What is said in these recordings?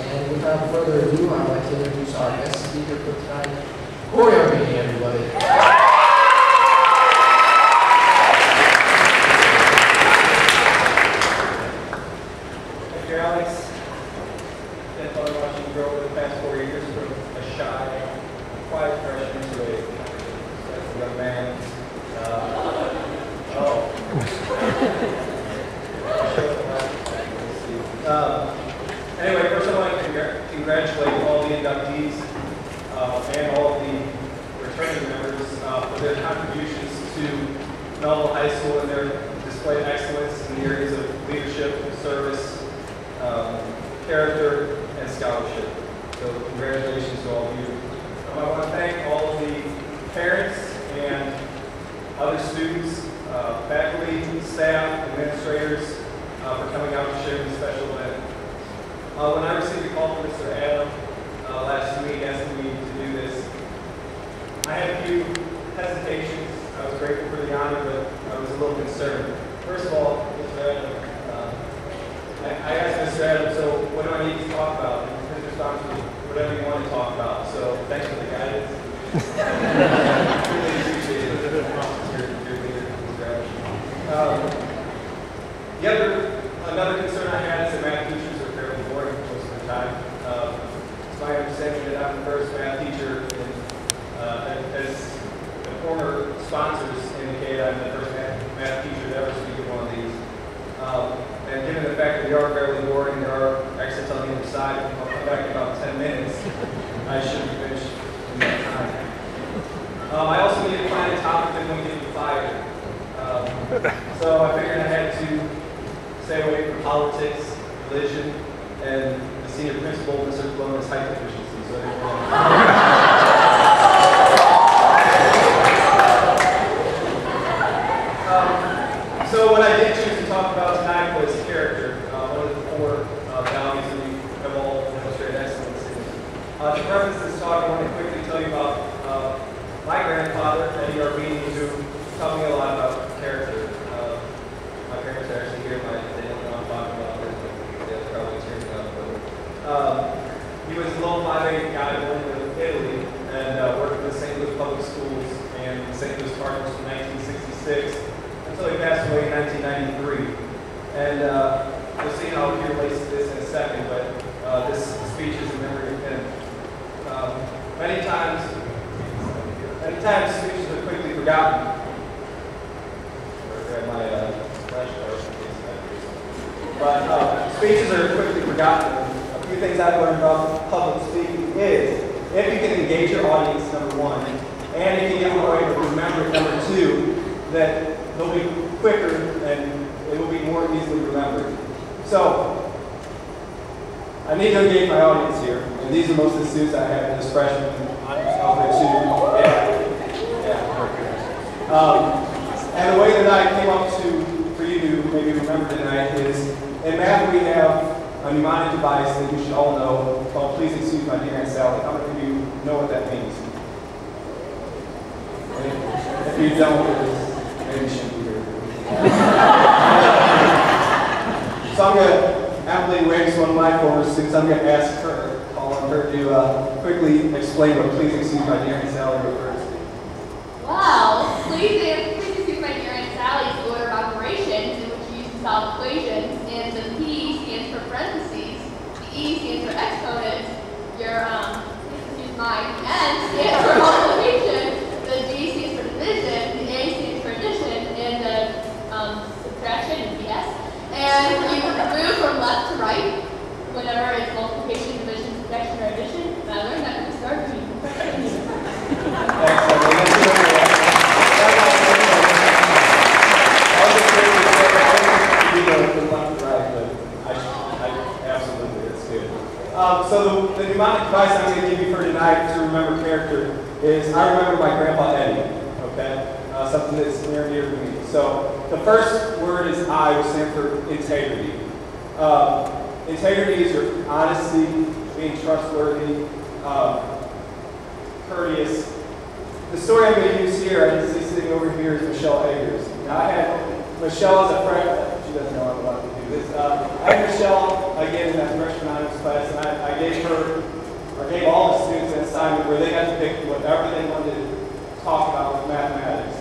And without further ado, I'd like to introduce our guest speaker for tonight, Arbini, everybody. Thank you, Alex. Been fun watching you grow over the past 4 years from a shy, quiet freshman to a young man. Anyway, first I want to congratulate all the inductees and all of the returning members for their contributions to Mehlville High School and their display excellence in the areas of leadership, service, character, and scholarship. So congratulations to all of you. I want to thank all of the parents and other students, faculty, staff, administrators for coming out to share this special event. When I received a call from Mr. Adam last week asking me to do this, I had a few hesitations. I was grateful for the honor, but I was a little concerned. First of all, Mr. Adam, I asked Mr. Adam, so what do I need to talk about? And his response was, whatever you want to talk about. So thanks for the guidance. Really appreciate it. Your leader, Mr. Adam. Another concern I had is that math teachers are fairly boring most of the time. It's my understanding that I'm the first math teacher, as the former sponsors indicated, I'm the first math teacher to ever speak at one of these. And given the fact that we are fairly boring, there are exits on the other side, I'll come back in about 10 minutes. I should be finished in that time. I also need to find a topic that won't get me fired. So I figured I had to stay away from politics, religion, and the senior principal, Mr. Colonel's height deficiency. So what I did choose to talk about tonight was character, one of the four values that we have all demonstrated excellence in. To preface this talk, I want to quickly tell you about my grandfather, Arbini, who taught me a lot about character. My parents are actually here. They don't know I'm talking about this, but they'll probably cheer me up. He was a little 5'8" guy born in Italy and worked for the St. Louis Public Schools and St. Louis Cardinals from 1966 until he passed away in 1993. And you'll see how he relates to this in a second, but this speech is in memory of him. Many times speeches are quickly forgotten. But speeches are quickly forgotten. A few things I've learned about public speaking is if you can engage your audience, number one, and if you get the way to remember it, number two, that they'll be quicker and it will be more easily remembered. So I need to engage my audience here, and these are most of the students I have as freshmen. I'm over too. And the way that I came up to, for you to maybe remember tonight, is in math we have a mnemonic device that you should all know called Please Excuse My Dear Aunt Sally. How many of you know what that means? If you don't, maybe you shouldn't be here. So I'm going to happily raise one of my former students. I'm going to ask her, call on her to quickly explain what Please Excuse My Dear Aunt Sally refers to. Wow, please excuse my dear Aunt Sally's order of operations in which you use to solve equations, and the P stands for parentheses, the E stands for exponents, your please excuse my N stands for multiplication, the D stands for division, the A stands for addition, and the subtraction is yes. And you move from left to right whenever it's multiplication, division, subtraction, or addition. And I learned that from Mr. Arbini. So the mnemonic device I'm going to give you for tonight to remember character is I remember my grandpa Eddie, okay? Something that's near and dear to me. So the first word is I, which stands for integrity. Integrity is your honesty, being trustworthy, courteous. The story I'm going to use here, I can see sitting over here, is Michelle Eggers. Now I had Michelle as a friend. She doesn't know I'm about to do This, I had Michelle, again, in that freshman honors class, and I gave all the students an assignment where they had to pick whatever they wanted to talk about with mathematics.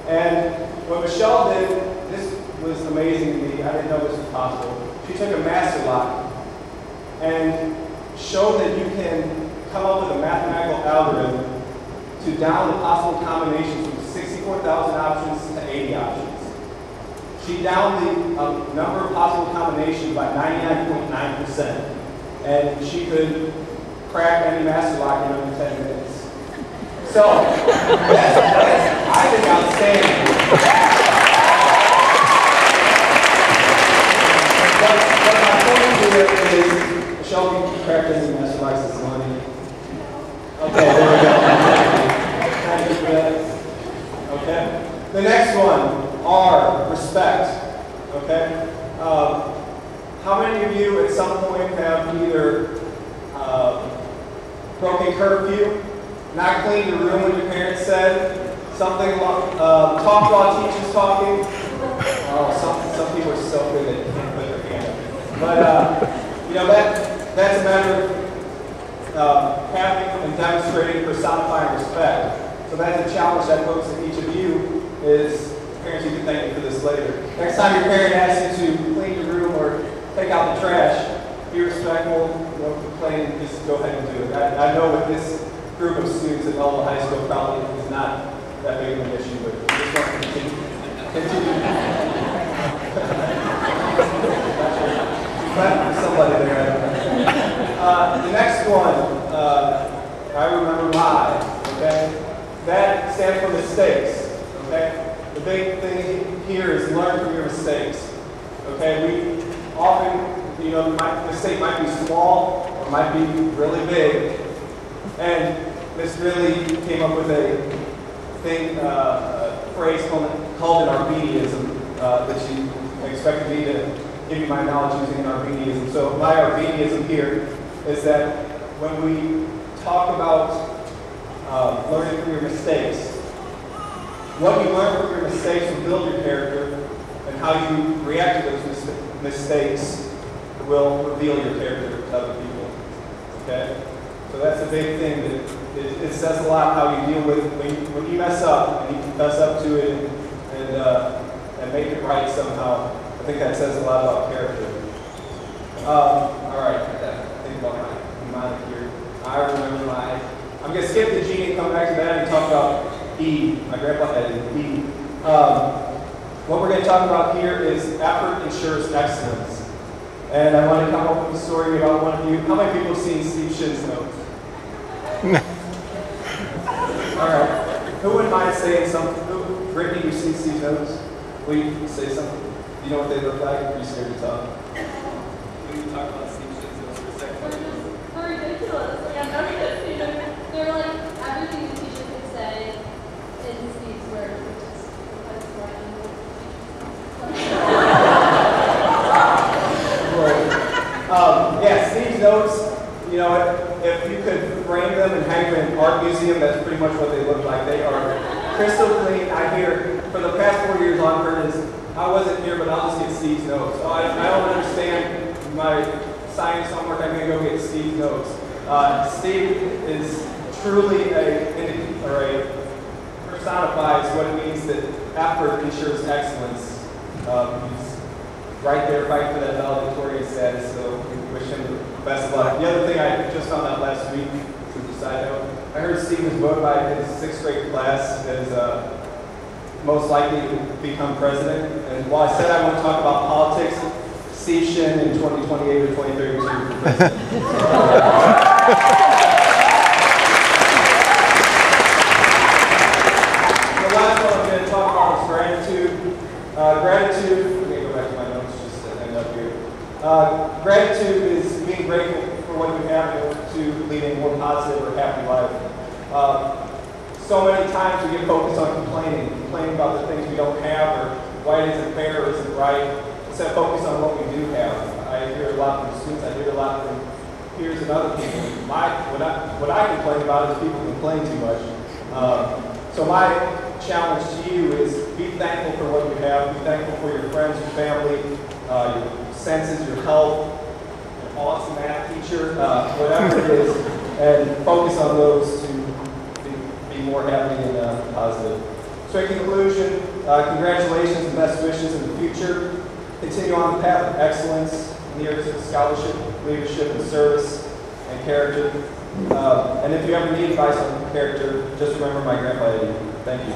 And what Michelle did, this was amazing to me. I didn't know this was possible. She took a master lock and showed that you can come up with a mathematical algorithm to down the possible combinations from 64,000 options to 80 options. She downed the number of possible combinations by 99.9%, and she could crack any master lock in under 10 minutes. So, that's I think, outstanding. But my point here is, Michelle, you cracked any master locks this morning? Okay, there we go. Thank you for that. Okay. The next one, R, respect. Okay. How many of you at some point have either broken curfew, not cleaned your room when your parents said, something along, talked while teachers talking? Oh, some people are so good they can't put their hand up. But, you know, that's a matter of having and demonstrating personifying respect. So that's a challenge that folks to each of you is, parents, you can thank me for this later. Next time your parent asks you to clean your room or take out the trash, be respectful, don't complain, just go ahead and do it. I know with this group of students at Mehlville High School probably is not that big of an issue, but we just want to continue. Somebody there, I don't know. The next one, I remember why, okay? That stands for mistakes, okay? The big thing here is learn from your mistakes, okay? We often, you know, the mistake might be small or might be really big, and this really came up with a thing, phrase called an Arbiniism that she expected me to give you my knowledge using an Arbiniism. So my Arbiniism here is that when we talk about learning from your mistakes, what you learn from your mistakes will build your character, and how you react to those mistakes will reveal your character to other people. Okay? So that's a big thing. That it says a lot how you deal with when you mess up and you confess up to it and make it right somehow. I think that says a lot about character. All right, think about my mnemonic here. I remember I'm going to skip the G and come back to that and talk about E. My grandpa had an E. What we're going to talk about here is effort ensures excellence. And I want to come up with a story about one of you. How many people have seen Steve Shin's notes? All right. Who wouldn't mind saying something? Brittany, you see Steve's notes? Will you say something? Do you know what they look like? Are you scared to talk? Will you talk about Steve Shin's notes for a second? They're ridiculous. Like, I've never seen them. They're like everything the teacher could say in Steve's words, which is because yeah, Steve's notes, you know, if you could frame them and hang them in an art museum, that's pretty much what they look like. They are crystal clean. I hear, for the past 4 years, all I've heard is, I wasn't here, but I'll just get Steve's notes. Oh, I don't understand my science homework, I'm going to go get Steve's notes. Steve is truly personifies what it means that effort ensures excellence. He's right there fighting for that valedictorian status, so we wish him the best of luck. The other thing I just found out last week, as a side note, I heard Steve was voted by his 6th grade class as most likely to become president. And while I said I want to talk about politics, Steve Shin in 2028 or 2032 for president. The last one I'm going to talk about is gratitude. Gratitude, let me go back to my notes just to end up here. Gratitude is being grateful for what you have in order to lead a more positive or happy life. So many times we get focused on complaining about the things we don't have or why it isn't fair or isn't right, instead of focus on what we do have. I hear a lot from students, I hear a lot from peers and other people. What I complain about is people complain too much. So my challenge to you is be thankful for what you have, be thankful for your friends, your family, your senses, your health, an awesome math teacher, whatever it is, and focus on those to be more happy and positive. So in conclusion, congratulations and best wishes in the future. Continue on the path of excellence in the areas of scholarship, leadership, and service, and character. And if you ever need advice on character, just remember my grandpa Eddie. Thank you.